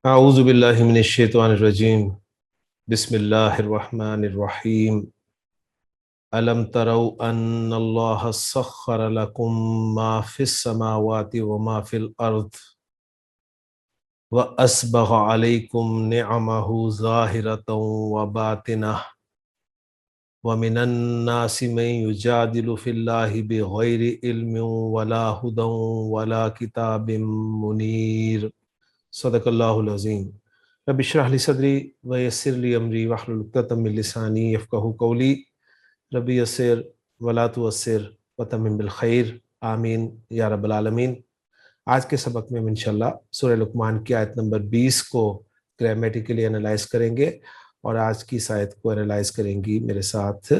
اعوذ باللہ من الشیطان الرجیم بسم اللہ الرحمن الرحیم الم تروا ان اللہ سخر لکم ما فی السماوات وما فی الارض واسبغ علیکم نعمہ ظاہرۃ وباطنہ ومن الناس من یجادل فی اللہ بغیر علم ولا ہدی ولا کتاب منیر۔ صدق اللہ العظیم۔ رب اشرح لی صدری ویسر لی امری واحلل عقدۃ من لسانی یفقہوا قولی۔ رب یسر ولا تعسر وتمم بالخیر، آمین یا رب العالمین۔ آج کے سبق میں ہم انشاءاللہ سورہ لقمان کی آیت نمبر 20 کو گرامیٹیکلی انالائز کریں گے، اور آج کی اس آیت کو انالائز کریں گی میرے ساتھ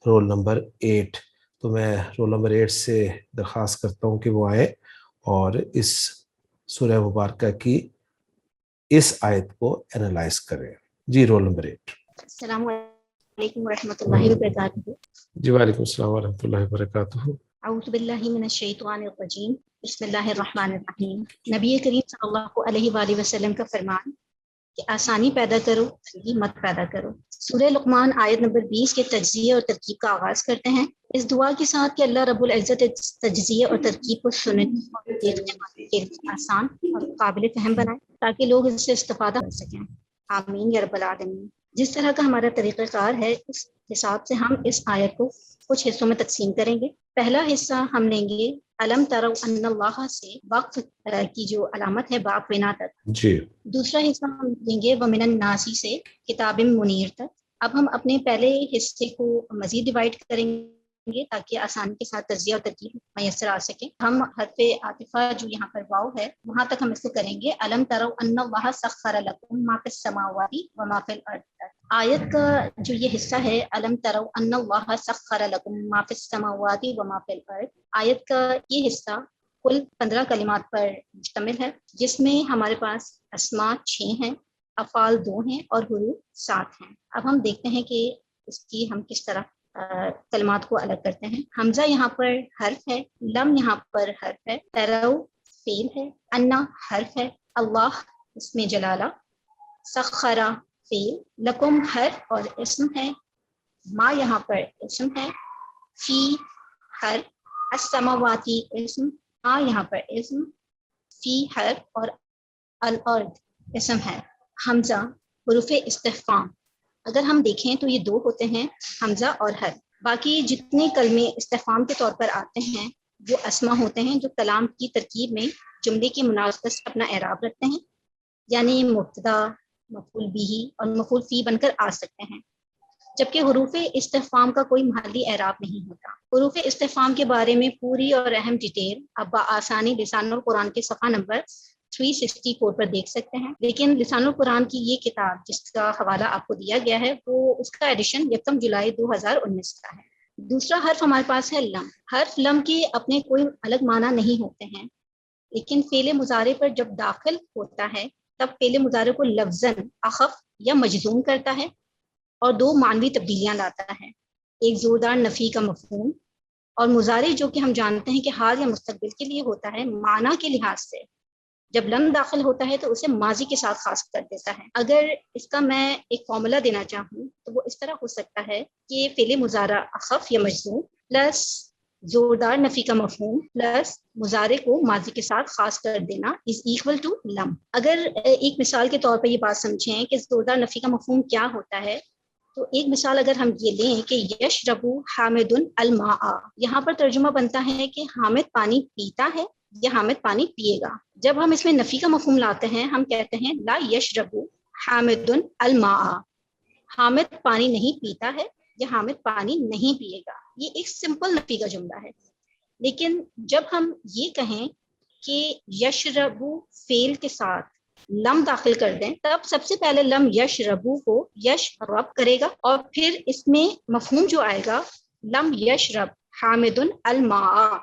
رول نمبر 8۔ تو میں رول نمبر 8 سے درخواست کرتا ہوں کہ وہ آئیں اور اس سورہ مبارکہ کی اس آیت کو انالائز کریں۔ جی رول نمبر 8۔ السلام علیکم ورحمۃ اللہ وبرکاتہ۔ جی وعلیکم السلام ورحمۃ اللہ وبرکاتہ۔ اعوذ باللہ من الشیطان الرجیم، بسم اللہ الرحمن الرحیم۔ نبی کریم صلی اللہ علیہ وآلہ وسلم کا فرمان کہ آسانی پیدا کرو، تنگی مت پیدا کرو۔ سورہ لقمان آیت نمبر 20 کے تجزیے اور ترکیب کا آغاز کرتے ہیں، اس دعا کے ساتھ کہ اللہ رب العزت تجزیے اور ترکیب کو سننے اور دیکھنے والے کے لیے آسان اور قابل فہم بنائے تاکہ لوگ اس سے استفادہ کر سکیں۔ آمین یا رب العالمین۔ جس طرح کا ہمارا طریقہ کار ہے، اس حساب سے ہم اس آیت کو کچھ حصوں میں تقسیم کریں گے۔ پہلا حصہ ہم لیں گے الم تروا ان اللہ سے وقف کی جو علامت ہے باپ ونا تک۔ جی۔ دوسرا حصہ ہم لیں گے ومن الناسی سے کتاب منیر تک۔ اب ہم اپنے پہلے حصے کو مزید ڈیوائڈ کریں گے تاکہ آسانی کے ساتھ تجزیہ اور ترکیب میسر آ سکے۔ ہم حرف عاطفہ جو یہاں پر واو ہے وہاں تک ہم اس کو کریں گے الم تروا ان اللہ سخر لکم ما فی السماوات وما فی الارض تک۔ آیت کا جو یہ حصہ ہے الم تروا ان اللہ سخر لکم ما فی السماوات وما فی الارض، آیت کا یہ حصہ کل 15 کلمات پر مشتمل ہے، جس میں ہمارے پاس اسماء 6 ہیں، افعال 2 ہیں اور حروف 7 ہیں۔ اب ہم دیکھتے ہیں کہ اس کی ہم کس طرح کلمات کو الگ کرتے ہیں۔ حمزہ یہاں پر حرف ہے، لم یہاں پر حرف ہے، ترو فعل ہے، انا حرف ہے، اللہ اس میں جلالہ، سخرا فعل، لکم حرف اور اسم ہے، ما یہاں پر اسم ہے، فی حرف، السماواتی اسم، یہاں پر اسم، فی حرف اور الارض اسم ہے۔ حمزہ حروف استفہام اگر ہم دیکھیں تو یہ 2 ہوتے ہیں، حمزہ اور حرف۔ باقی جتنے کلمے استفہام کے طور پر آتے ہیں وہ اسما ہوتے ہیں جو کلام کی ترکیب میں جملے کی مناسبت سے اپنا اعراب رکھتے ہیں، یعنی مبتدا، مفعول بہ اور مفعول فی بن کر آ سکتے ہیں، جبکہ حروف استفہام کا کوئی محلی اعراب نہیں ہوتا۔ حروف استفہام کے بارے میں پوری اور اہم ڈیٹیل اب بآسانی لسان القرآن کے صفحہ نمبر 364 پر دیکھ سکتے ہیں، لیکن لسان القرآن کی یہ کتاب جس کا حوالہ آپ کو دیا گیا ہے وہ اس کا ایڈیشن 1 جولائی 2019 کا ہے۔ دوسرا حرف ہمارے پاس ہے لم۔ حرف لم کے اپنے کوئی الگ معنی نہیں ہوتے ہیں، لیکن فعل مضارع پر جب داخل ہوتا ہے تب فعل مضارع کو لفظاً اخف یا مجزوم کرتا ہے اور 2 معنوی تبدیلیاں لاتا ہے، ایک زوردار نفی کا مفہوم، اور مضارع جو کہ ہم جانتے ہیں کہ حال یا مستقبل کے لیے ہوتا ہے، معنی کے لحاظ سے جب لم داخل ہوتا ہے تو اسے ماضی کے ساتھ خاص کر دیتا ہے۔ اگر اس کا میں ایک فارمولا دینا چاہوں تو وہ اس طرح ہو سکتا ہے کہ فعل مضارع اخف یا مجزوم پلس زوردار نفی کا مفہوم پلس مضارع کو ماضی کے ساتھ خاص کر دینا از ایکول ٹو لم۔ اگر ایک مثال کے طور پر یہ بات سمجھیں کہ زوردار نفی کا مفہوم کیا ہوتا ہے، تو ایک مثال اگر ہم یہ لیں کہ یشرب حامد الماء، یہاں پر ترجمہ بنتا ہے کہ حامد پانی پیتا ہے یا حامد پانی پیے گا۔ جب ہم اس میں نفی کا مفہوم لاتے ہیں ہم کہتے ہیں لا یشرب حامد الماء، حامد پانی نہیں پیتا ہے یا حامد پانی نہیں پیے گا۔ یہ ایک سمپل نفی کا جملہ ہے، لیکن جب ہم یہ کہیں کہ یشرب فعل کے ساتھ لم داخل کر دیں تب سب سے پہلے لم یشربو کو یشرب کرے گا، اور پھر اس میں مفہوم جو آئے گا لم یشرب حامد الماء،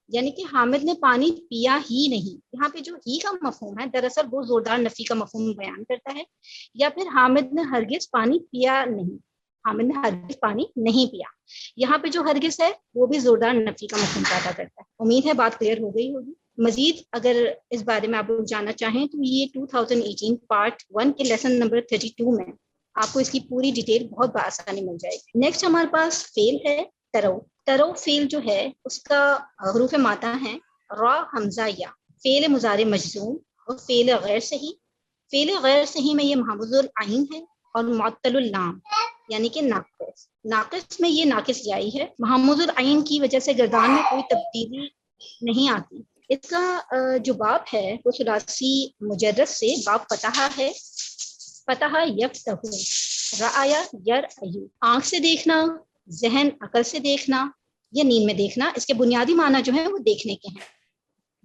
یعنی کہ حامد نے پانی پیا ہی نہیں۔ یہاں پہ جو ہی کا مفہوم ہے دراصل وہ زوردار نفی کا مفہوم بیان کرتا ہے، یا پھر حامد نے ہرگز پانی پیا نہیں، حامد نے ہرگز پانی نہیں پیا۔ یہاں پہ جو ہرگز ہے وہ بھی زوردار نفی کا مفہوم پیدا کرتا ہے۔ امید ہے بات کلیئر ہو گئی ہوگی۔ مزید اگر اس بارے میں آپ لوگ جاننا چاہیں تو یہ 2018 پارٹ 1 کے لیسن نمبر 32 میں آپ کو اس کی پوری ڈیٹیل بہت بآسانی مل جائے گی۔ نیکسٹ ہمارے پاس فعل ہے ترو۔ ترو فعل جو ہے اس کا حروف مادہ ہیں را، حمزہ، یا۔ فعل مضارع مجزوم اور فعل غیر صحیح۔ فعل غیر صحیح میں یہ محمود العین ہے اور معطل اللام یعنی کہ ناقص۔ ناقص میں یہ ناقص جائی ہے، محمود العین کی وجہ سے گردان میں کوئی تبدیلی نہیں آتی۔ اس کا جو باب ہے وہ ثلاثی مجرد سے باب فتح ہے، فتح یفتح، رعایا یرعی، آنکھ سے دیکھنا، ذہن عقل سے دیکھنا یا نیند میں دیکھنا۔ اس کے بنیادی معنی جو ہیں وہ دیکھنے کے ہیں۔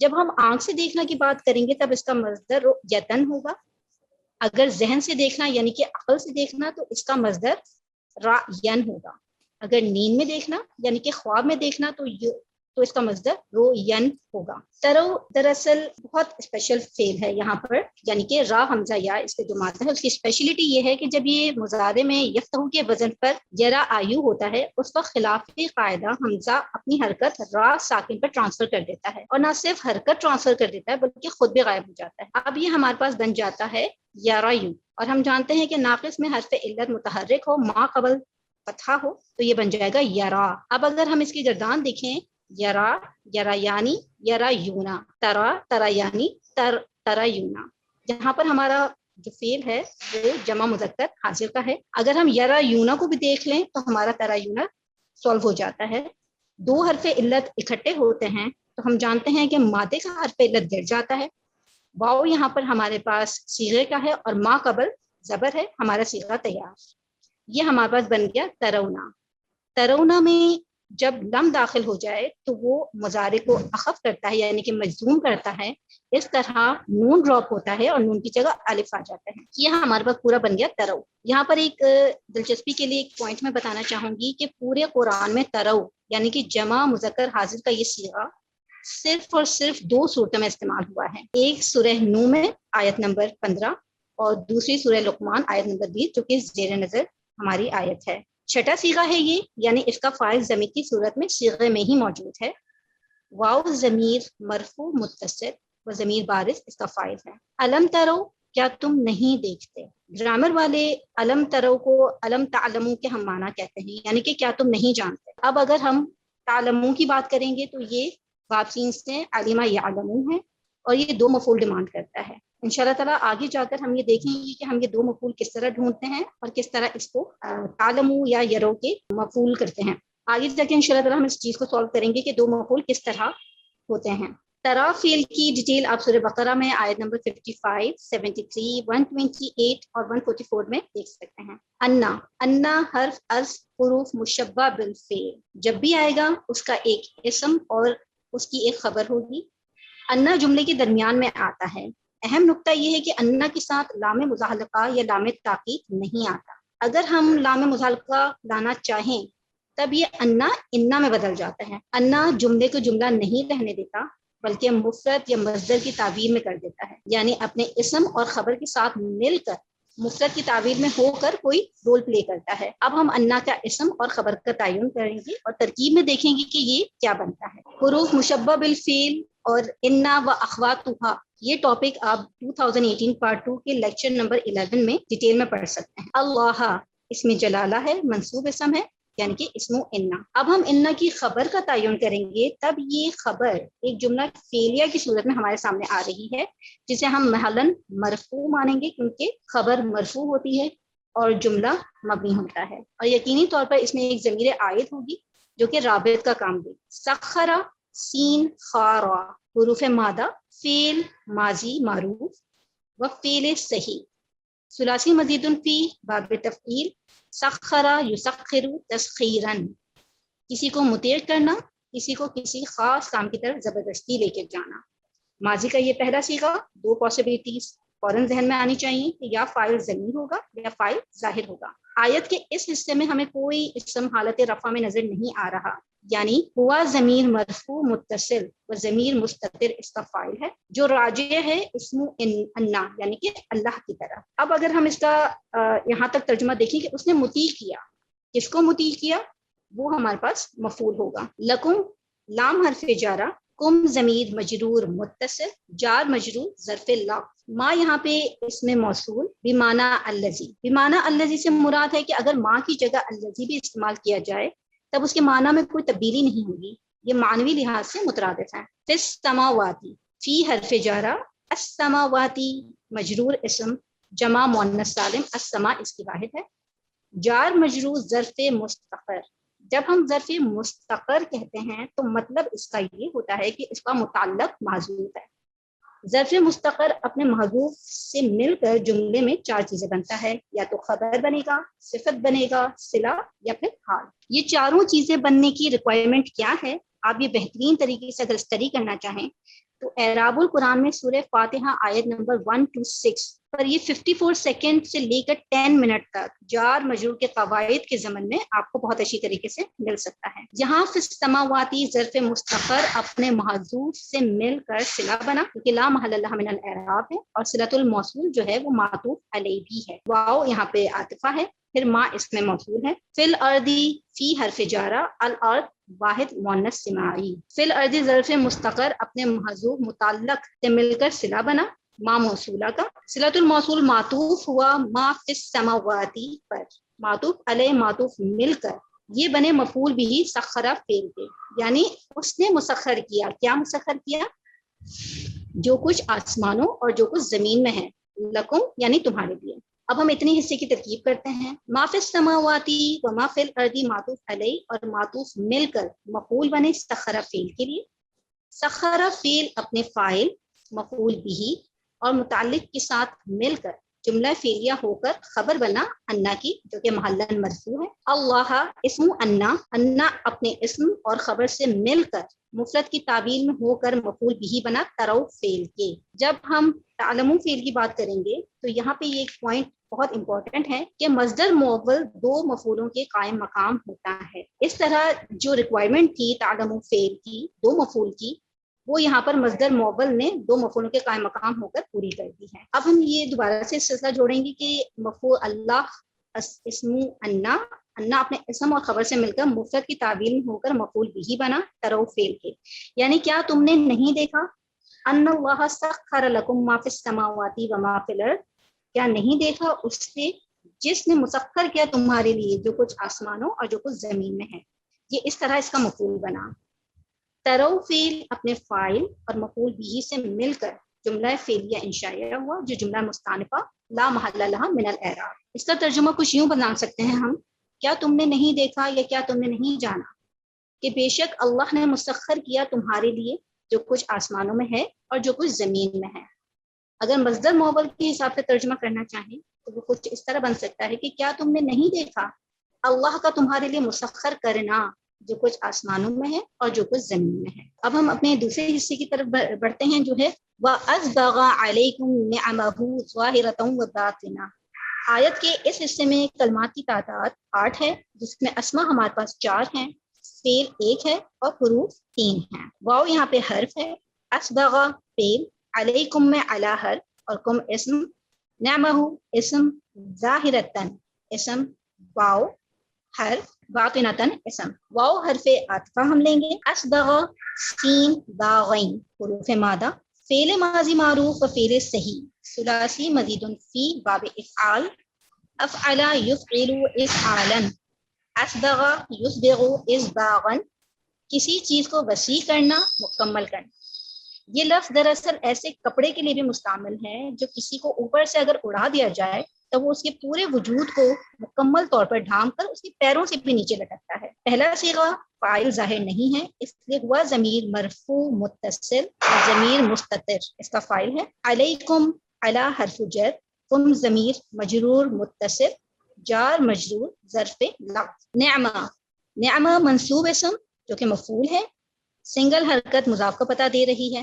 جب ہم آنکھ سے دیکھنا کی بات کریں گے تب اس کا مصدر یتن ہوگا، اگر ذہن سے دیکھنا یعنی کہ عقل سے دیکھنا تو اس کا مصدر رعین ہوگا، اگر نیند میں دیکھنا یعنی کہ خواب میں دیکھنا تو اس کا مصدر روین ہوگا۔ ترو دراصل بہت اسپیشل فعل ہے یہاں پر، یعنی کہ را حمزہ یا اس کے جو مادہ ہے اس کی اسپیشلٹی یہ ہے کہ جب یہ مضارع میں یفتح کے وزن پر یرا آیو ہوتا ہے اس وقت خلاف قاعدہ حمزہ اپنی حرکت را ساکن پر ٹرانسفر کر دیتا ہے، اور نہ صرف حرکت ٹرانسفر کر دیتا ہے بلکہ خود بھی غائب ہو جاتا ہے۔ اب یہ ہمارے پاس بن جاتا ہے یارا یو، اور ہم جانتے ہیں کہ ناقص میں حرف علت متحرک ہو، ما قبل فتحہ ہو تو یہ بن جائے گا یرا۔ اب اگر ہم اس کی گردان دیکھیں، یرا، یرا یعنی، یرا یونا، ترا، ترا یعنی، ترا یونا، جہاں پر ہمارا جو فعل ہے وہ جمع مذکر حاضر کا ہے۔ اگر ہم یرا یونا کو بھی دیکھ لیں تو ہمارا ترا یونا سولو ہو جاتا ہے۔ دو حرف علت اکٹھے ہوتے ہیں تو ہم جانتے ہیں کہ مادے کا حرف علت گر جاتا ہے۔ واؤ یہاں پر ہمارے پاس صیغے کا ہے اور ما قبل زبر ہے، ہمارا صیغہ تیار۔ یہ ہمارے پاس بن گیا ترونا۔ ترونا میں جب لم داخل ہو جائے تو وہ مضارع کو اخف کرتا ہے یعنی کہ مجزوم کرتا ہے، اس طرح نون ڈراپ ہوتا ہے اور نون کی جگہ الف آ جاتا ہے۔ یہ ہمارے پاس پورا بن گیا ترو۔ یہاں پر ایک دلچسپی کے لیے ایک پوائنٹ میں بتانا چاہوں گی کہ پورے قرآن میں ترو یعنی کہ جمع مذکر حاضر کا یہ صیغہ صرف اور صرف دو صورتوں میں استعمال ہوا ہے، ایک سورہ نو میں آیت نمبر 15 اور دوسری سورہ لقمان آیت نمبر 20 جو کہ زیر نظر ہماری آیت ہے۔ چھٹا صیغہ ہے یہ، یعنی اس کا فاعل ضمیر کی صورت میں صیغے میں ہی موجود ہے۔ واو ضمیر مرفوع متصل و ضمیر بارز اس کا فاعل ہے۔ علم ترو، کیا تم نہیں دیکھتے؟ گرامر والے علم ترو کو علم تعلمو کے ہم معنی کہتے ہیں، یعنی کہ کیا تم نہیں جانتے۔ اب اگر ہم تعلمو کی بات کریں گے تو یہ واپسین سے علمہ یعلمو ہے اور یہ دو مفعول ڈیمانڈ کرتا ہے۔ انشاءاللہ تعالیٰ آگے جا کر ہم یہ دیکھیں گے کہ ہم یہ دو مفعول کس طرح ڈھونڈتے ہیں اور کس طرح اس کو تعلمو یا یرو کے مفعول کرتے ہیں۔ آگے جا کے انشاءاللہ تعالیٰ ہم اس چیز کو سالو کریں گے کہ دو مفعول کس طرح ہوتے ہیں۔ ترا فعل کی ڈیٹیل آپ سورہ بقرہ میں آیت نمبر 55، 73، 128 اور 144 میں دیکھ سکتے ہیں۔ انا، انا حرف از حروف مشبہ بالفعل، جب بھی آئے گا اس کا ایک اسم اور اس کی ایک خبر ہوگی۔ انا جملے کے درمیان میں آتا ہے۔ اہم نقطہ یہ ہے کہ انا کے ساتھ لام مزحلقہ یا لام تاکید نہیں آتا۔ اگر ہم لام مزحلقہ لانا چاہیں تب یہ انا میں بدل جاتا ہے۔ انا جملے کو جملہ نہیں رہنے دیتا بلکہ مفرد یا مصدر کی تعبیر میں کر دیتا ہے، یعنی اپنے اسم اور خبر کے ساتھ مل کر مفرد کی تعبیر میں ہو کر کوئی رول پلے کرتا ہے۔ اب ہم انا کا اسم اور خبر کا تعین کریں گے اور ترکیب میں دیکھیں گے کہ یہ کیا بنتا ہے۔ حروف مشبہ بالفعل اور انا و اخواتھا، یہ ٹاپک آپ 2018 پارٹ 2 کے لیکچر نمبر 11 میں ڈیٹیل میں پڑھ سکتے ہیں۔ اللہ اس میں جلالہ ہے، منصوب اسم ہے یعنی کہ اسم انا۔ اب ہم انا کی خبر کا تعین کریں گے تب یہ خبر ایک جملہ فعلیہ کی صورت میں ہمارے سامنے آ رہی ہے جسے ہم محلاً مرفوع مانیں گے کیونکہ خبر مرفوع ہوتی ہے اور جملہ مبنی ہوتا ہے، اور یقینی طور پر اس میں ایک ضمیر عائد ہوگی جو کہ رابط کا کام دے۔ سخرا، سین خارا، حروف مادہ، فعل ماضی معروف و فعل صحیح، ثلاثی مزید فی باب تفعیل، سخرا یسخر تسخیرن، کسی کو مطیع کرنا، کسی کو کسی خاص کام کی طرف زبردستی لے کے جانا۔ ماضی کا یہ پہلا صیغہ، دو پاسبلٹیز فوراً ذہن میں آنی چاہیے کہ یا فاعل ضمیر ہوگا یا فاعل ظاہر ہوگا۔ آیت کے اس حصے میں ہمیں کوئی اسم حالت رفع میں نظر نہیں آ رہا، یعنی ہوا ضمیر مرفوع متصل و ضمیر مستتر اس کا فاعل ہے جو راجع ہے اسم انا یعنی کہ اللہ کی طرح۔ اب اگر ہم اس کا یہاں تک ترجمہ دیکھیں کہ اس نے مطیع کیا، کس کو مطیع کیا، وہ ہمارے پاس مفعول ہوگا۔ لکم لام حرف جارہ کم ضمیر مجرور متصل جار مجرور ظرف لا. ما یہاں پہ اس میں موصول بمعنی الذی. بمعنی الذی سے مراد ہے کہ اگر ما کی جگہ الذی بھی استعمال کیا جائے تب اس کے معنی میں کوئی تبدیلی نہیں ہوگی، یہ معنوی لحاظ سے مترادف ہے. فی السماواتی، فی حرف جارہ، السماواتی مجرور اسم جمع مؤنث سالم، السما اس کی واحد ہے. جار مجرور ظرف مستقر. جب ہم ظرف مستقر کہتے ہیں تو مطلب اس کا یہ ہوتا ہے کہ اس کا متعلق محذوف ہے. ظرف مستقر اپنے محذوف سے مل کر جملے میں 4 چیزیں بنتا ہے، یا تو خبر بنے گا، صفت بنے گا، صلہ یا پھر حال. یہ چاروں چیزیں بننے کی ریکوائرمنٹ کیا ہے؟ آپ یہ بہترین طریقے سے اگر اسٹڈی کرنا چاہیں تو اعراب القرآن میں سورہ فاتحہ آیت نمبر 1 to 6 پر یہ 54 سیکنڈ سے لے کر 10 منٹ تک جار مجرور کے قواعد کے ضمن میں آپ کو بہت اچھی طریقے سے مل سکتا ہے. یہاں فی السماواتی ظرف مستقر اپنے محذوف سے مل کر صلہ بنا کیونکہ لا محل لها من الاعراب ہے، اور صلۃ الموصول جو ہے وہ معطوف علیہ بھی ہے. واو یہاں پہ عاطفہ ہے، پھر ما اس میں موصول ہے. فی الارضی، فی حرف جارہ، الارض واحد مؤنث سماعی. فی الارض ظرف مستقر اپنے محذوف متعلق سے مل کر صلہ بنا ما موصولہ کا. صلۃ الموصول معطوف ہوا ما فی السماواتی پر، معطوف علیہ معطوف مل کر یہ بنے مفعول بھی سخرہ فعل کے، یعنی اس نے مسخر کیا. کیا مسخر کیا؟ جو کچھ آسمانوں اور جو کچھ زمین میں ہے، لکم یعنی تمہارے لیے. اب ہم اتنے حصے کی ترکیب کرتے ہیں. ما فی السماواتی و ما فی الارض معطوف علیہ اور معطوف مل کر مفعول بنے سخرہ فعل کے لیے. سخرہ فعل اپنے فاعل مفعول بھی اور متعلق کے ساتھ مل کر جملہ فعلیہ ہو کر خبر بنا انا کی جو کہ محلن مرفوع ہے. اللہ اسم انا، انا اپنے اسم اور خبر سے مل کر مفرد کی تعبیر میں ہو کر مفعول بھی بنا ترو فعل کے. جب ہم تعلمون فعل کی بات کریں گے تو یہاں پہ یہ ایک پوائنٹ بہت امپورٹنٹ ہے کہ مصدر مؤول 2 مفعولوں کے قائم مقام ہوتا ہے. اس طرح جو ریکوائرمنٹ تھی تعلمون فعل کی 2 مفعول کی، وہ یہاں پر مصدر مؤول نے 2 مفعولوں کے قائم مقام ہو کر پوری کر دی ہے. اب ہم یہ دوبارہ سے سلسلہ جوڑیں گے کہ مفعول اللہ اسم انا، انا اپنے اسم اور خبر سے مل کر مفرد کی تعبیر میں ہو کر مفعول بھی بنا ترو فعل کے. یعنی کیا تم نے نہیں دیکھا ان اللہ سخر لکم ما فی السماواتی و ما فی الارض، کیا نہیں دیکھا اس سے جس نے مسخر کیا تمہارے لیے جو کچھ آسمانوں اور جو کچھ زمین میں ہے. یہ اس طرح اس کا مفعول بنا. ترو فعل اپنے فاعل اور مفعول بھی سے مل کر جملہ فعلیہ انشائیہ ہوا جو جملہ مستانفہ لا محل لہا من الاعراب. اس کا ترجمہ کچھ یوں بنا سکتے ہیں ہم، کیا تم نے نہیں دیکھا یا کیا تم نے نہیں جانا کہ بے شک اللہ نے مسخر کیا تمہارے لیے جو کچھ آسمانوں میں ہے اور جو کچھ زمین میں ہے. اگر مصدر مؤول کے حساب سے ترجمہ کرنا چاہیں تو وہ کچھ اس طرح بن سکتا ہے کہ کیا تم نے نہیں دیکھا اللہ کا تمہارے لیے مسخر کرنا جو کچھ آسمانوں میں ہے اور جو کچھ زمین میں ہے. اب ہم اپنے دوسرے حصے کی طرف بڑھتے ہیں جو ہے وَأَسْبَغَ عَلَيْكُمْ نِعَمَهُ ظَاهِرَةً وَبَاطِنَةً. آیت کے اس حصے میں کلمات کی تعداد 8 ہے، جس میں اسما ہمارے پاس 4 ہیں، فعل 1 ہے اور حروف 3 ہیں. واو یہاں پہ حرف ہے، اسبغ فعل، علیکم میں علی حرف اور کم اسم، نعمہ اسم، ظاہرتن اسم، واو حرف، باطنتن اسم. واو حرف عاطفہ ہم لیں گے. اسبغ سین باغین حروف مادہ. فعل ماضی معروف و فعل صحیح ثلاثی مزید فی باب افعال، افعل یفعل افعالا، اسبغ یسبغ اسباغا، کسی چیز کو وسیع کرنا، مکمل کرنا. یہ لفظ دراصل ایسے کپڑے کے لیے بھی مستعمل ہے جو کسی کو اوپر سے اگر اڑا دیا جائے تو وہ اس کے پورے وجود کو مکمل طور پر ڈھانپ کر اس کے پیروں سے بھی نیچے لٹکتا ہے. پہلا صیغہ فاعل ظاہر نہیں ہے، اس لیے ہوا ضمیر مرفوع متصل اور ضمیر مستتر اس کا فاعل ہے. علیکم علی حرف جر، کم ضمیر مجرور متصل جار مجرور ظرف لفظ. نعمہ، نعمہ منصوب اسم جو کہ مفعول ہے، سنگل حرکت مضاف کا پتہ دے رہی ہے،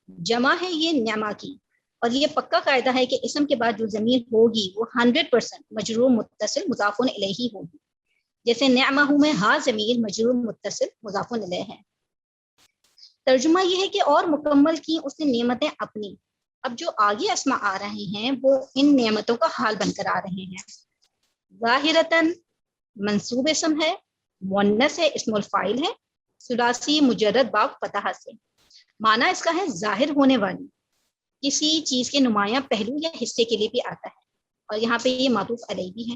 جمع ہے یہ نعمہ کی، اور یہ پکا قاعدہ ہے کہ اسم کے بعد جو ضمیر ہوگی وہ 100% مجرور متصل مضاف الیہ ہوگی. جیسے نعمہ میں ہا ضمیر مجرور متصل مضاف الیہ ہے. ترجمہ یہ ہے کہ اور مکمل کی اس نے نعمتیں اپنی. اب جو آگے اسما آ رہے ہیں وہ ان نعمتوں کا حال بن کر آ رہے ہیں. ظاہرتن منصوب اسم ہے، مؤنث ہے، اسم الفاعل ہے، ثلاثی مجرد باب فتح سے. معنی اس کا ہے ظاہر ہونے والی، کسی چیز کے نمایاں پہلو یا حصے کے لیے بھی آتا ہے، اور یہاں پہ یہ معطوف علیہ بھی ہے۔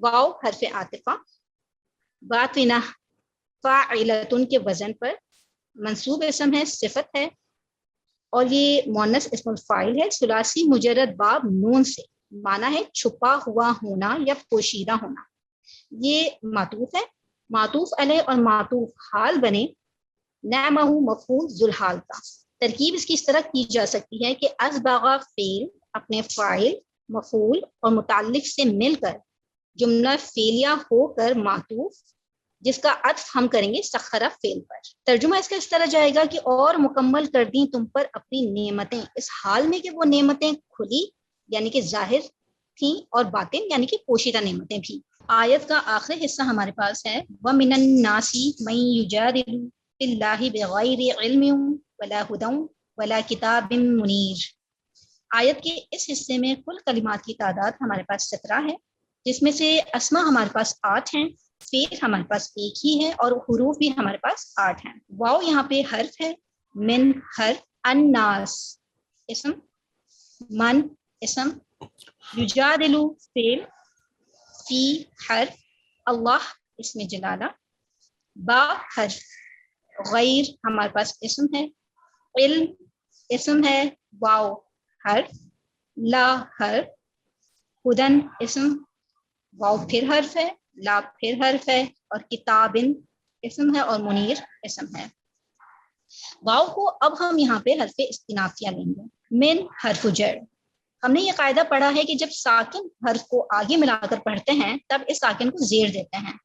واو حرف عاطفہ، باطنہ فاعلتن کے وزن پر، منصوب اسم ہے، صفت ہے، اور یہ مؤنث اسم الفاعل ہے، ثلاثی مجرد باب نون سے، معنی ہے چھپا ہوا ہونا یا پوشیدہ ہونا۔ یہ معطوف ہے، معطوف علیہ اور معطوف حال بنے نعمہ مفعول ذوالحال کا۔ ترکیب اس کی اس طرح کی جا سکتی ہے کہ اسبغ فعل اپنے فاعل، مفعول اور متعلق سے مل کر جملہ فعلیہ ہو کر معطوف، جس کا عطف ہم کریں گے سخرہ فعل پر۔ ترجمہ اس کا اس طرح جائے گا کہ اور مکمل کر دیں تم پر اپنی نعمتیں، اس حال میں کہ وہ نعمتیں کھلی یعنی کہ ظاہر تھیں، اور باطن یعنی کہ پوشیدہ نعمتیں بھی۔ آیت کا آخری حصہ ہمارے پاس ہے وَمِنَ النَّاسِ مَن يُجَادِلُ فِي اللَّهِ بِغَيْرِ عِلْمٍ وَلَا هُدًى وَلَا كِتَابٍ مُنِيرٍ۔ آیت کے اس حصے میں کل کلمات کی تعداد ہمارے پاس 17 ہے، جس میں سے اسما ہمارے پاس 8 ہیں، فعل ہمارے پاس ایک ہی ہے، اور حروف بھی ہمارے پاس 8 ہیں۔ واو یہاں پہ حرف ہے، من حرف، الناس اسم، من اسم، یجادلو فعل، فی حرف، اللہ اسم جلالہ، با حرف، غیر ہمارے پاس اسم ہے، علم اسم ہے، واو حرف، لا حرف، ہدن اسم، واو پھر حرف ہے، لا پھر حرف ہے، اور کتابن اسم ہے، اور منیر اسم ہے۔ واو کو اب ہم یہاں پہ حرف استنافیہ لیں گے۔ من حرف جر، ہم نے یہ قاعدہ پڑھا ہے کہ جب ساکن حرف کو آگے ملا کر پڑھتے ہیں تب اس ساکن کو زیر دیتے ہیں،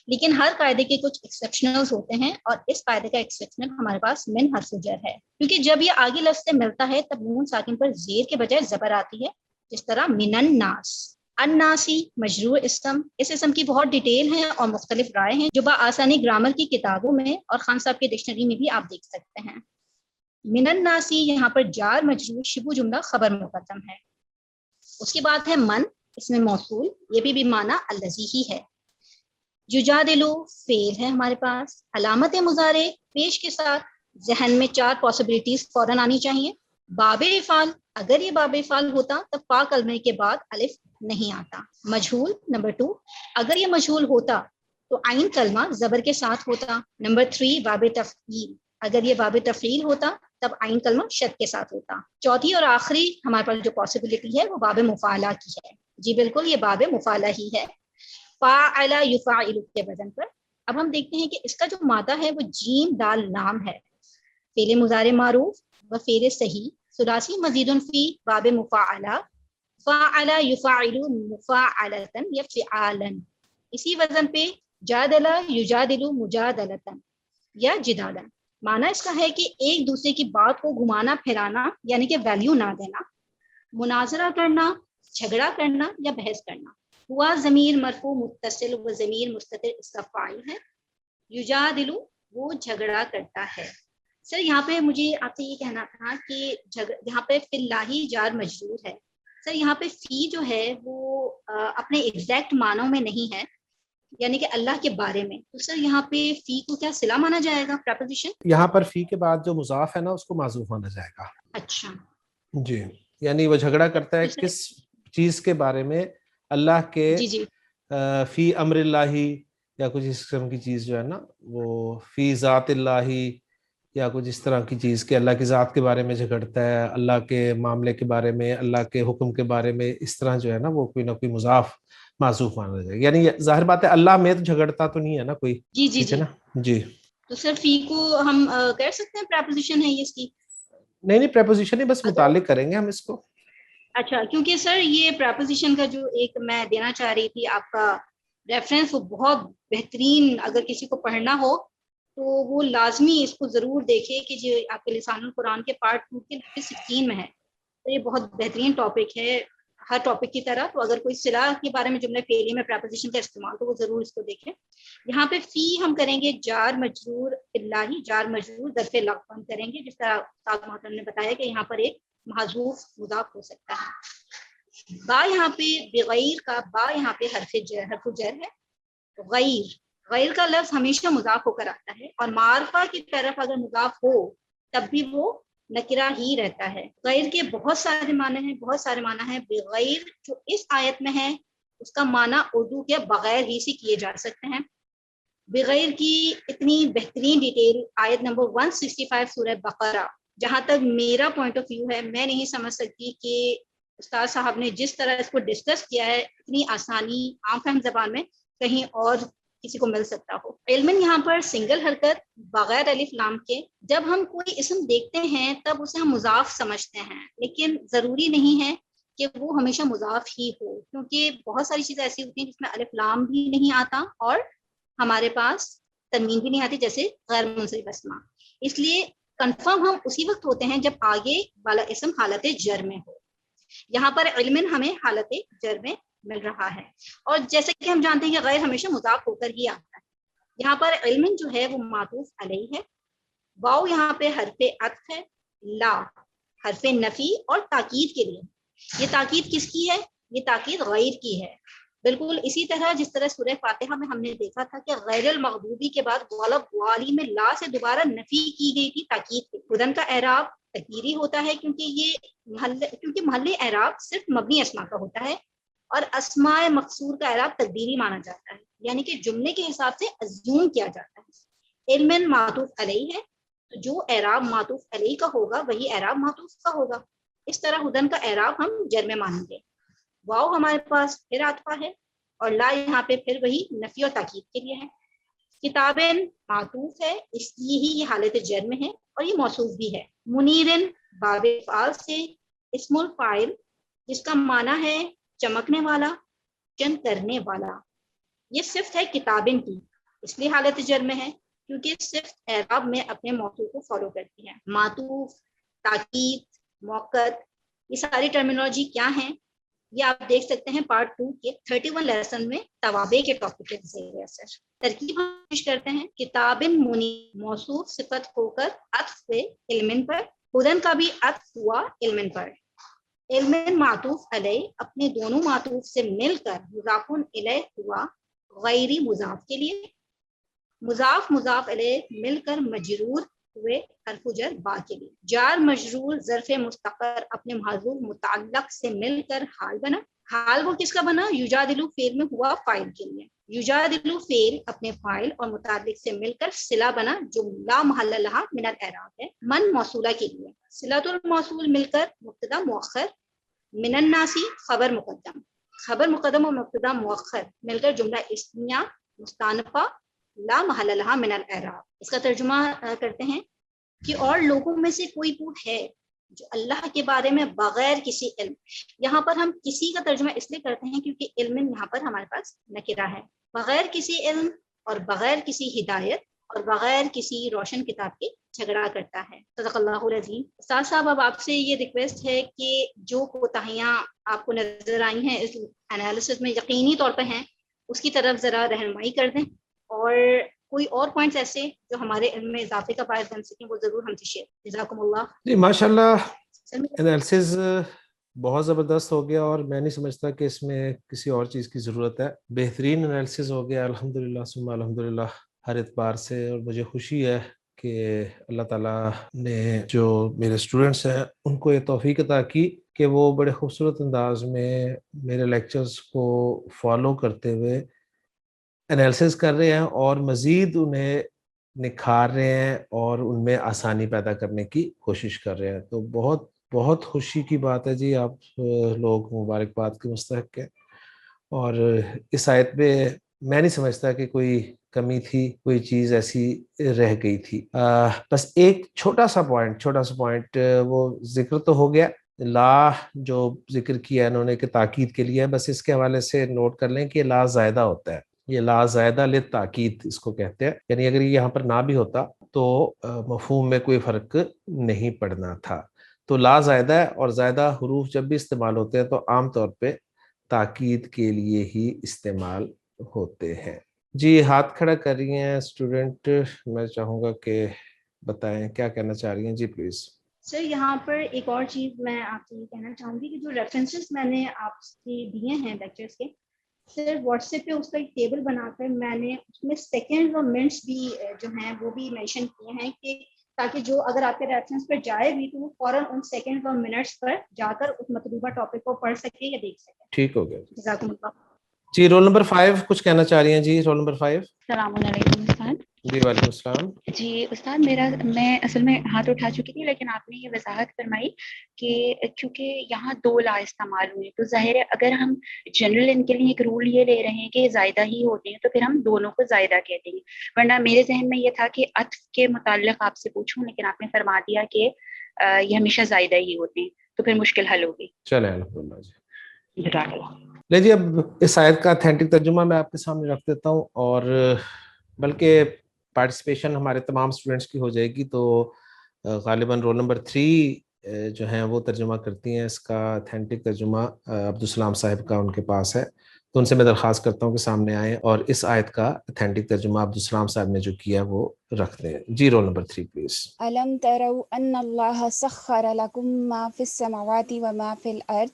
لیکن ہر قاعدے کے کچھ ایکسیپشنلز ہوتے ہیں، اور اس قاعدے کا ایکسیپشنل ہمارے پاس من حرف جر ہے، کیونکہ جب یہ آگے لفظ سے ملتا ہے تب نون ساکن پر زیر کے بجائے زبر آتی ہے، جس طرح من الناس۔ الناسی مجرور اسم، اس اسم کی بہت ڈیٹیل ہے اور مختلف رائے ہیں جو بآسانی گرامر کی کتابوں میں اور خان صاحب کے ڈکشنری میں بھی آپ دیکھ سکتے ہیں۔ من الناسی یہاں پر جار مجرور شبہ جملہ خبر مقدم ہے۔ اس کے بعد ہے من اس میں موصول، یہ بھی معنی الذی ہی ہے۔ یجادلو فعل ہے ہمارے پاس، علامت مضارع پیش کے ساتھ، ذہن میں 4 پاسبلٹیز فوراً آنی چاہیے۔ باب افعال، اگر یہ باب افعال ہوتا تب فا کلمے کے بعد الف نہیں آتا۔ مجہول نمبر 2، اگر یہ مجہول ہوتا تو عین کلمہ زبر کے ساتھ ہوتا۔ نمبر 3 باب تفعیل، اگر یہ باب تفعیل ہوتا تب عین کلمہ شد کے ساتھ ہوتا۔ چوتھی اور آخری ہمارے پاس جو پاسبلٹی ہے وہ باب مفعلہ کی ہے۔ جی بالکل یہ باب مفعلہ ہی ہے، فاعل یفعل کے وزن پر۔ اب ہم دیکھتے ہیں کہ اس کا جو مادہ ہے وہ جیم دال لام ہے۔ فعل مضارع معروف و فعل صحیح ثلاثی مزید فی باب مفعلہ، فاعل یفعل مفاعلۃ یا فعالا، اسی وزن پہ جادل یجادل مجادلۃ یا جدالا۔ معنی اس کا ہے کہ ایک دوسرے کی بات کو گھمانا پھرانا یعنی کہ ویلیو نہ دینا، مناظرہ کرنا، جھگڑا کرنا یا بحث کرنا۔ ہوا ضمیر مرفوع متصل و ضمیر مستتر اس کا فاعل ہے، یجادل وہ جھگڑا کرتا ہے۔ سر یہاں پہ مجھے آپ سے یہ کہنا تھا کہ یہاں پہ فی اللہ جار مجرور ہے، سر یہاں پہ فی جو ہے وہ اپنے ایگزیکٹ معنوں میں نہیں ہے، یعنی کہ اللہ کے بارے میں، تو سر یہاں پہ فی کو کیا صلہ مانا جائے گا پریپوزیشن؟ یہاں پر فی کے بعد جو مضاف ہے نا اس کو معذوف مانا جائے گا۔ اچھا جی، یعنی وہ جھگڑا کرتا ہے کس چیز کے بارے میں؟ اللہ کے جی جی فی امر اللہ، یا کچھ اس قسم کی چیز جو ہے نا وہ فی ذات اللہ، یا کچھ اس طرح کی چیز کہ اللہ کی ذات کے بارے میں جھگڑتا ہے، اللہ کے معاملے کے بارے میں، اللہ کے حکم کے بارے میں، اس طرح جو ہے نا وہ کوئی نہ کوئی مضاف معذوف مانا جائے گا۔ یعنی ظاہر بات ہے اللہ میں تو جھگڑتا تو نہیں ہے نا کوئی، جی جی ٹھیک ہے جی، نا؟ جی تو سر فی کو ہم کہہ سکتے ہیں پریپوزیشن ہے یہ اس کی؟ نہیں پریپوزیشن ہی بس متعلق کریں گے ہم اس کو۔ اچھا، کیونکہ سر یہ پریپوزیشن کا جو ایک میں دینا چاہ رہی تھی آپ کا ریفرنس، وہ بہت بہترین، اگر کسی کو پڑھنا ہو تو وہ لازمی اس کو ضرور دیکھے کہ جو آپ کے لسان القرآن کے پارٹ 2 کے 16 میں ہے، تو یہ بہت بہترین ٹاپک ہے ہر ٹاپک کی طرح۔ تو اگر کوئی صلاح کے بارے میں جملہ فعلیہ میں پریپوزیشن کا استعمال تو وہ ضرور اس کو دیکھیں۔ یہاں پہ فی ہم کریں گے جار مجرور اللہ، جار مجرور ظرف لغو ہم کریں گے، جس طرح استاد محترم نے بتایا کہ یہاں پر ایک محذوف مضاف ہو سکتا ہے۔ با یہاں پہ بغیر کا با یہاں پہ حرف جر ہے۔ غیر، غیر کا لفظ ہمیشہ مضاف ہو کر آتا ہے، اور معرفہ کی طرف اگر مضاف ہو تب بھی وہ نکرہ ہی رہتا ہے. غیر کے بہت سارے معنی ہیں، بہت سارے معنی ہیں. بغیر جو اس آیت میں ہے اس کا معنی اردو کے بغیر ہی سے کیے جا سکتے ہیں. بغیر کی اتنی بہترین ڈیٹیل آیت نمبر 165 سورہ بقرہ. جہاں تک میرا پوائنٹ آف ویو ہے، میں نہیں سمجھ سکتی کہ استاد صاحب نے جس طرح اس کو ڈسکس کیا ہے اتنی آسانی عام فہم زبان میں کہیں اور کسی کو مل سکتا ہو. علم یہاں پر سنگل حرکت بغیر الف لام کے. جب ہم کوئی اسم دیکھتے ہیں تب اسے ہم مضاف سمجھتے ہیں، لیکن ضروری نہیں ہے کہ وہ ہمیشہ مضاف ہی ہو، کیونکہ بہت ساری چیزیں ایسی ہوتی ہیں جس میں الف لام بھی نہیں آتا اور ہمارے پاس تنوین بھی نہیں آتی، جیسے غیر منصرف اسما. اس لیے کنفرم ہم اسی وقت ہوتے ہیں جب آگے والا اسم حالت جر میں ہو. یہاں پر علم ہمیں حالت جر میں مل رہا ہے، اور جیسے کہ ہم جانتے ہیں کہ غیر ہمیشہ مضاف ہو کر ہی آتا ہے. یہاں پر علم جو ہے وہ معطوف علیہ ہے. واو یہاں پہ حرف عطف ہے، لا حرف نفی اور تاکید کے لیے. یہ تاکید کس کی ہے؟ یہ تاکید غیر کی ہے. بالکل اسی طرح جس طرح سورہ فاتحہ میں ہم نے دیکھا تھا کہ غیر المغضوبی کے بعد غالب والی میں لا سے دوبارہ نفی کی گئی تھی تاکید کی. خدن کا اعراب تقدیری ہوتا ہے کیونکہ محل اعراب صرف مبنی اسما کا ہوتا ہے، اور اسماء مقصور کا اعراب تقدیری مانا جاتا ہے، یعنی کہ جملے کے حساب سے ازیوم کیا جاتا ہے. علم معطوف علیہ ہے تو جو اعراب معطوف علیہ کا ہوگا وہی اعراب معطوف کا ہوگا. اس طرح ہدن کا اعراب ہم جر میں مانیں گے. واو ہمارے پاس پھر عطفہ ہے، اور لا یہاں پہ پھر وہی نفی اور تاکید کے لیے ہے. کتابن معطوف ہے، اس لیے ہی یہ حالت جر میں ہے اور یہ موصوف بھی ہے. منیرن باب فعال سے اسم الفاعل جس کا معنی ہے چمکنے والا، روشن کرنے والا. یہ صفت ہے کتابن کی، اس لیے حالت جر میں ہے کیونکہ صفت اعراب میں اپنے موصوف کو فالو کرتی ہے. معطوف، تاکید، موقت، یہ ساری ٹرمینالوجی کیا ہیں یہ آپ دیکھ سکتے ہیں پارٹ 2 کے 31 لیسن میں توابع کے ٹاپک کے ذریعے سے. ترکیب ہم پیش کرتے ہیں. کتابن منی موصوف صفت ہو کر عطف ہوئے علم پر. ہدن کا بھی عطف ہوا علم پر. علم معطوف علیہ اپنے دونوں معطوف سے مل کر مضاف الیہ ہوا غیری مضاف کے لیے. مضاف مضاف علیہ مل کر مجرور ہوئے حرف جر با کے لیے. جار مجرور ظرف مستقر اپنے محذوف متعلق سے مل کر حال بنا. حال وہ کس کا بنا؟ یجادلو فعل میں ہوا فاعل کے لیے. یجادلو فعل اپنے فاعل اور متعلق سے مل کر صلہ بنا جو لا محل لہا من الاعراب ہے من موصولہ کے لیے. صلۃ الموصول مل کر مبتدا مؤخر، من الناسی خبر مقدم. خبر مقدم اور مبتدا مؤخر مل کر جملہ اسمیہ مستانفہ لا محل لہا من الاعراب. اس کا ترجمہ کرتے ہیں کہ اور لوگوں میں سے کوئی وہ ہے جو اللہ کے بارے میں بغیر کسی علم. یہاں پر ہم کسی کا ترجمہ اس لیے کرتے ہیں کیونکہ علم یہاں پر ہمارے پاس نکرہ ہے. بغیر کسی علم اور بغیر کسی ہدایت اور بغیر کسی روشن کتاب کے جھگڑا کرتا ہے. صدق اللہ العظیم. استاد صاحب اب آپ سے یہ ریکویسٹ ہے کہ جو کوتاہیاں آپ کو نظر آئی ہیں اس انالیسس میں یقینی طور پہ ہیں اس کی طرف ذرا رہنمائی کر دیں، اور کوئی اور پوائنٹس ایسے جو ہمارے علم میں اضافے کا باعث بن سکیں وہ ضرور ہم سے شیئر. جزاکم اللہ. جی ماشاء اللہ انالیسز بہت زبردست ہو گیا، اور میں نہیں سمجھتا کہ اس میں کسی اور چیز کی ضرورت ہے. بہترین انالیسز ہو گیا الحمدللہ ثم الحمدللہ ہر اعتبار سے. اور مجھے خوشی ہے کہ اللہ تعالیٰ نے جو میرے اسٹوڈنٹس ہیں ان کو یہ توفیق عطا کی کہ وہ بڑے خوبصورت انداز میں میرے لیکچرز کو فالو کرتے ہوئے انالیسز کر رہے ہیں اور مزید انہیں نکھار رہے ہیں اور ان میں آسانی پیدا کرنے کی کوشش کر رہے ہیں. تو بہت بہت خوشی کی بات ہے جی، آپ لوگ مبارکباد کے مستحق ہیں. اور اس آیت میں میں نہیں سمجھتا کہ کوئی کمی تھی، کوئی چیز ایسی رہ گئی تھی. بس ایک چھوٹا سا پوائنٹ وہ ذکر تو ہو گیا. لا جو ذکر کیا انہوں نے کہ تاکید کے لیے، بس اس کے حوالے سے نوٹ کر لیں کہ لا زائدہ ہوتا ہے. یہ لا زائدہ للتاکید اس کو کہتے ہیں، یعنی اگر یہ یہاں پر نہ بھی ہوتا تو مفہوم میں کوئی فرق نہیں پڑنا تھا. تو لا زائدہ ہے، اور زائدہ حروف جب بھی استعمال ہوتے ہیں تو عام طور پہ تاکید کے لیے ہی استعمال ہوتے ہیں. جی ہاتھ کھڑا کر رہی ہیں اسٹوڈنٹ، میں چاہوں گا کہ بتائیں کیا کہنا چاہ رہی ہیں. جی پلیز. سر یہاں پر ایک اور چیز میں آپ سے یہ کہنا چاہوں گی کہ جو ریفرنسز میں نے آپ سے دیے ہیں لیکچرز کے، سر واٹس ایپ پہ اس کا ایک ٹیبل بنا کر میں نے اس میں سیکنڈ اور منٹس بھی جو ہیں وہ بھی مینشن کیے ہیں کہ تاکہ جو اگر آپ کے ریفرنس پر جائے بھی تو وہ فوراً ان سیکنڈ اور منٹس پر جا کر اس مطلوبہ ٹاپک کو پڑھ سکے یا دیکھ سکے. ٹھیک ہو گیا جزاکم اللہ. جی. رول نمبر 5 کچھ کہنا چاہ رہی ہیں جی. Roll number 5. السلام علیکم استاد. جی وعلیکم السلام. جی استاد، میں اصل میں ہاتھ اٹھا چکی تھی، لیکن آپ نے یہ وضاحت فرمائی کہ چونکہ یہاں 2 لا استعمال ہوئے تو ظاہر ہے اگر ہم جنرل ان کے لیے ایک رول یہ لے رہے ہیں کہ زائدہ ہی ہوتے ہیں تو پھر ہم دونوں کو زائدہ کہتے ہیں. ورنہ میرے ذہن میں یہ تھا کہ عطف کے متعلق آپ سے پوچھوں، لیکن آپ نے فرما دیا کہ یہ ہمیشہ زائدہ ہی ہوتے ہیں، تو پھر مشکل حل ہوگی. چلیں الحمدللہ جی. جزاک اللہ. لے جی، اب اس آیت کا اتھینٹک ترجمہ میں آپ کے سامنے رکھ دیتا ہوں، اور بلکہ پارٹیسپیشن ہمارے تمام اسٹوڈنٹس کی ہو جائے گی، تو غالباً رول نمبر 3 جو ہیں وہ ترجمہ کرتی ہیں. اس کا اتھینٹک ترجمہ عبدالسلام صاحب کا ان کے پاس ہے، تو ان سے میں درخواست کرتا ہوں کہ سامنے آئیں اور اس آیت کا اتھینٹک ترجمہ عبدالسلام صاحب نے جو کیا وہ رکھ دیں. جی رول نمبر 3 پلیز. أَلَمْ تَرَوْا أَنَّ اللَّهَ سَخَّرَ لَكُم مَّا فِي السَّمَاوَاتِ وَمَا فِي الْأَرْضِ،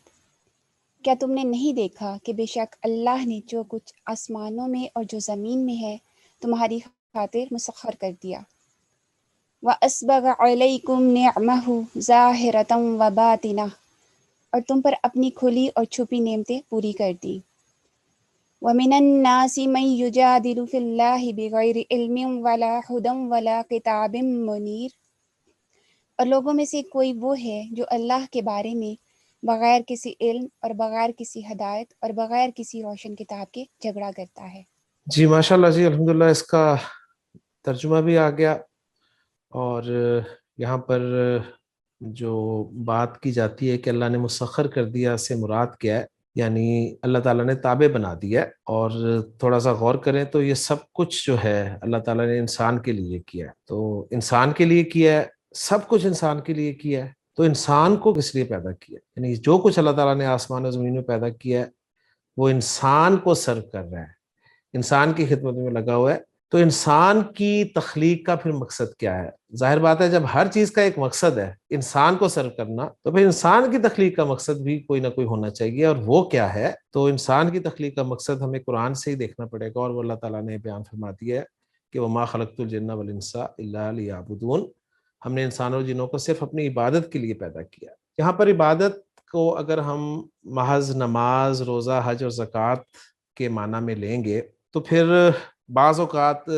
کیا تم نے نہیں دیکھا کہ بے شک اللہ نے جو کچھ آسمانوں میں اور جو زمین میں ہے تمہاری خاطر مسخر کر دیا. وَأَسْبَغَ عَلَيْكُمْ نِعْمَهُ ظَاهِرَةً وَبَاطِنَةً، اور تم پر اپنی کھلی اور چھپی نعمتیں پوری کر دی. وَمِنَ النَّاسِ مَن يُجَادِلُ فِي اللَّهِ بِغَيْرِ عِلْمٍ وَلَا هُدًى وَلَا كِتَابٍ مُنِيرٍ، اور لوگوں میں سے کوئی وہ ہے جو اللہ کے بارے میں بغیر کسی علم اور بغیر کسی ہدایت اور بغیر کسی روشن کتاب کے جھگڑا کرتا ہے. جی ماشاءاللہ جی الحمدللہ. اس کا ترجمہ بھی آ گیا، اور یہاں پر جو بات کی جاتی ہے کہ اللہ نے مسخر کر دیا سے مراد کیا ہے، یعنی اللہ تعالیٰ نے تابع بنا دیا ہے. اور تھوڑا سا غور کریں تو یہ سب کچھ جو ہے اللہ تعالیٰ نے انسان کے لیے کیا ہے. تو انسان کے لیے کیا ہے، سب کچھ انسان کے لیے کیا ہے. تو انسان کو کس لیے پیدا کیا؟ یعنی جو کچھ اللہ تعالیٰ نے آسمان و زمین میں پیدا کیا ہے وہ انسان کو سرو کر رہا ہے، انسان کی خدمت میں لگا ہوا ہے. تو انسان کی تخلیق کا پھر مقصد کیا ہے؟ ظاہر بات ہے جب ہر چیز کا ایک مقصد ہے انسان کو سرو کرنا، تو پھر انسان کی تخلیق کا مقصد بھی کوئی نہ کوئی ہونا چاہیے، اور وہ کیا ہے؟ تو انسان کی تخلیق کا مقصد ہمیں قرآن سے ہی دیکھنا پڑے گا، اور وہ اللہ تعالیٰ نے بیان فرما دیا ہے کہ وَمَا خَلَقْتُ الْجِنَّ وَالْإِنسَ إِلَّا لِيَعْبُدُونِ، ہم نے انسانوں اور جنوں کو صرف اپنی عبادت کے لیے پیدا کیا. یہاں پر عبادت کو اگر ہم محض نماز، روزہ، حج اور زکوٰۃ کے معنی میں لیں گے تو پھر بعض اوقات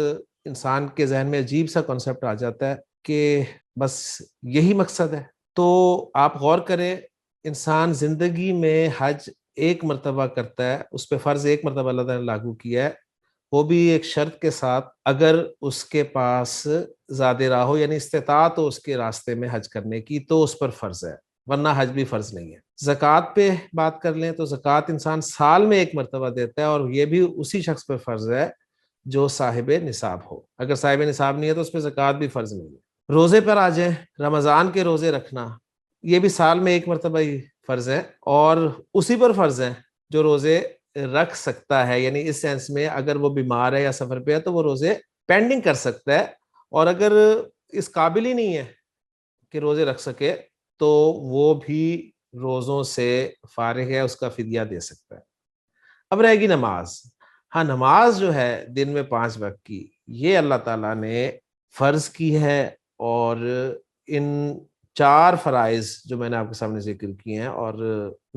انسان کے ذہن میں عجیب سا کنسیپٹ آ جاتا ہے کہ بس یہی مقصد ہے. تو آپ غور کریں، انسان زندگی میں حج ایک مرتبہ کرتا ہے، اس پہ فرض ایک مرتبہ اللہ تعالیٰ نے لاگو کیا ہے، وہ بھی ایک شرط کے ساتھ، اگر اس کے پاس زاد راہ ہو، یعنی استطاعت ہو اس کے راستے میں حج کرنے کی، تو اس پر فرض ہے، ورنہ حج بھی فرض نہیں ہے. زکوٰۃ پہ بات کر لیں تو زکوٰۃ انسان سال میں ایک مرتبہ دیتا ہے، اور یہ بھی اسی شخص پہ فرض ہے جو صاحب نصاب ہو. اگر صاحب نصاب نہیں ہے تو اس پہ زکوٰۃ بھی فرض نہیں ہے. روزے پر آ جائیں، رمضان کے روزے رکھنا یہ بھی سال میں ایک مرتبہ ہی فرض ہے، اور اسی پر فرض ہے جو روزے رکھ سکتا ہے، یعنی اس سینس میں اگر وہ بیمار ہے یا سفر پہ ہے تو وہ روزے پینڈنگ کر سکتا ہے، اور اگر اس قابل ہی نہیں ہے کہ روزے رکھ سکے تو وہ بھی روزوں سے فارغ ہے، اس کا فدیہ دے سکتا ہے. اب رہے گی نماز. ہاں نماز جو ہے دن میں 5 وقت کی، یہ اللہ تعالیٰ نے فرض کی ہے، اور ان 4 فرائض جو میں نے آپ کے سامنے ذکر کیے ہیں، اور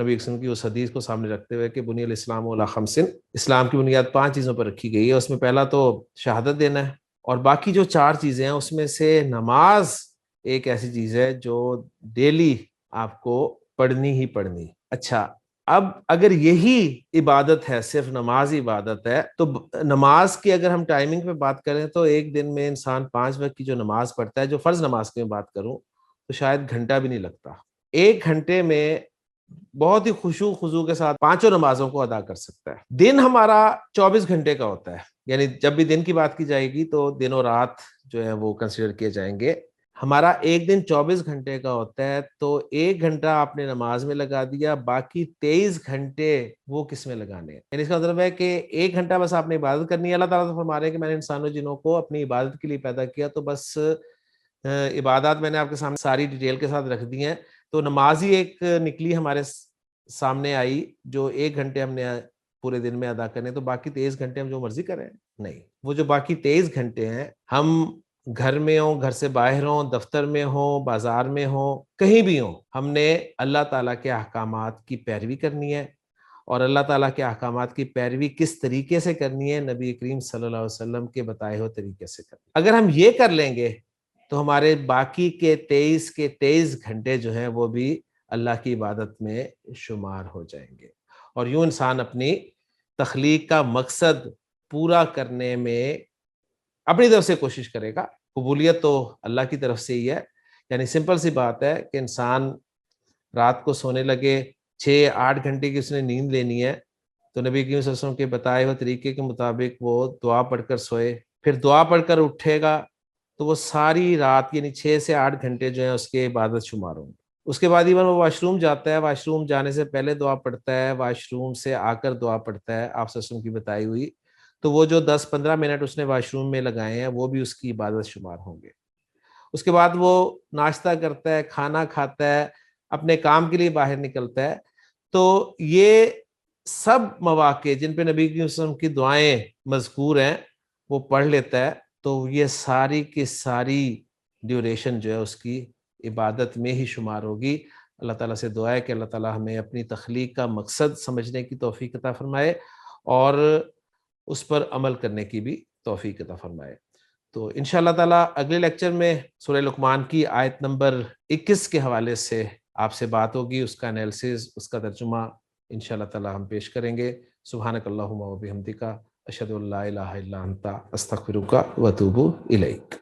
نبی اکرم کی اس حدیث کو سامنے رکھتے ہوئے کہ بنی الاسلام علی 5، اسلام کی بنیاد 5 چیزوں پر رکھی گئی ہے. اس میں پہلا تو شہادت دینا ہے، اور باقی جو 4 چیزیں ہیں اس میں سے نماز ایک ایسی چیز ہے جو ڈیلی آپ کو پڑھنی ہی پڑھنی. اچھا، اب اگر یہی عبادت ہے، صرف نماز عبادت ہے، تو نماز کی اگر ہم ٹائمنگ پہ بات کریں تو ایک دن میں انسان 5 وقت کی جو نماز پڑھتا ہے، جو فرض نماز کی میں بات کروں تو شاید گھنٹہ بھی نہیں لگتا. 1 گھنٹے میں بہت ہی خشوع خضوع کے ساتھ 5 نمازوں کو ادا کر سکتا ہے. دن ہمارا 24 گھنٹے کا ہوتا ہے، یعنی جب بھی دن کی بات کی جائے گی تو دن اور رات جو ہے وہ کنسیڈر کیے جائیں گے. ہمارا ایک دن 24 گھنٹے کا ہوتا ہے، تو 1 گھنٹہ آپ نے نماز میں لگا دیا، باقی 23 گھنٹے وہ کس میں لگانے ہیں. یعنی اس کا مطلب ہے کہ 1 گھنٹہ بس آپ نے عبادت کرنی ہے. اللہ تعالیٰ تو فرما رہے ہیں کہ میں نے انسانوں جنوں کو اپنی عبادت کے لیے پیدا کیا، تو بس عبادات میں نے آپ کے سامنے ساری ڈیٹیل کے ساتھ رکھ دی ہیں. تو نماز ہی ایک نکلی ہمارے سامنے آئی جو 1 گھنٹے ہم نے پورے دن میں ادا کرنے، تو باقی 23 گھنٹے ہم جو مرضی کریں. نہیں، وہ جو باقی 23 گھنٹے ہیں ہم گھر میں ہوں، گھر سے باہر ہوں، دفتر میں ہوں، بازار میں ہوں، کہیں بھی ہوں، ہم نے اللہ تعالیٰ کے احکامات کی پیروی کرنی ہے. اور اللہ تعالیٰ کے احکامات کی پیروی کس طریقے سے کرنی ہے؟ نبی کریم صلی اللہ علیہ وسلم کے بتائے ہوئے طریقے سے کرنی ہے. اگر ہم یہ کر لیں گے تو ہمارے باقی کے 23 گھنٹے جو ہیں وہ بھی اللہ کی عبادت میں شمار ہو جائیں گے. اور یوں انسان اپنی تخلیق کا مقصد پورا کرنے میں اپنی طرف سے کوشش کرے گا. قبولیت تو اللہ کی طرف سے ہی ہے. یعنی سمپل سی بات ہے کہ انسان رات کو سونے لگے، 6-8 گھنٹے کی اس نے نیند لینی ہے، تو نبی کریم صلی اللہ علیہ وسلم کے بتائے ہوئے طریقے کے مطابق وہ دعا پڑھ کر سوئے، پھر دعا پڑھ کر اٹھے گا تو وہ ساری رات یعنی 6 سے 8 گھنٹے جو ہیں اس کے عبادت شمار ہوں گے. اس کے بعد ایون وہ واش روم جاتا ہے، واش روم جانے سے پہلے دعا پڑھتا ہے، واش روم سے آ کر دعا پڑھتا ہے آپ صلی اللہ علیہ وسلم کی بتائی ہوئی، تو وہ جو 10-15 منٹ اس نے واش روم میں لگائے ہیں وہ بھی اس کی عبادت شمار ہوں گے. اس کے بعد وہ ناشتہ کرتا ہے، کھانا کھاتا ہے، اپنے کام کے لیے باہر نکلتا ہے. تو یہ سب مواقع جن پہ نبی صلی اللہ علیہ وسلم کی دعائیں مذکور ہیں وہ پڑھ لیتا ہے، تو یہ ساری کی ساری ڈیوریشن جو ہے اس کی عبادت میں ہی شمار ہوگی. اللہ تعالیٰ سے دعا ہے کہ اللہ تعالیٰ ہمیں اپنی تخلیق کا مقصد سمجھنے کی توفیق عطا فرمائے اور اس پر عمل کرنے کی بھی توفیق عطا فرمائے. تو انشاءاللہ تعالیٰ اگلے لیکچر میں سورہ لقمان کی آیت نمبر 21 کے حوالے سے آپ سے بات ہوگی، اس کا انالیسز، اس کا ترجمہ انشاءاللہ تعالیٰ ہم پیش کریں گے. سبحانک اللہم و بحمدک، اشہد ان لا الہ الا انت، استغفرک و اتوب الیک.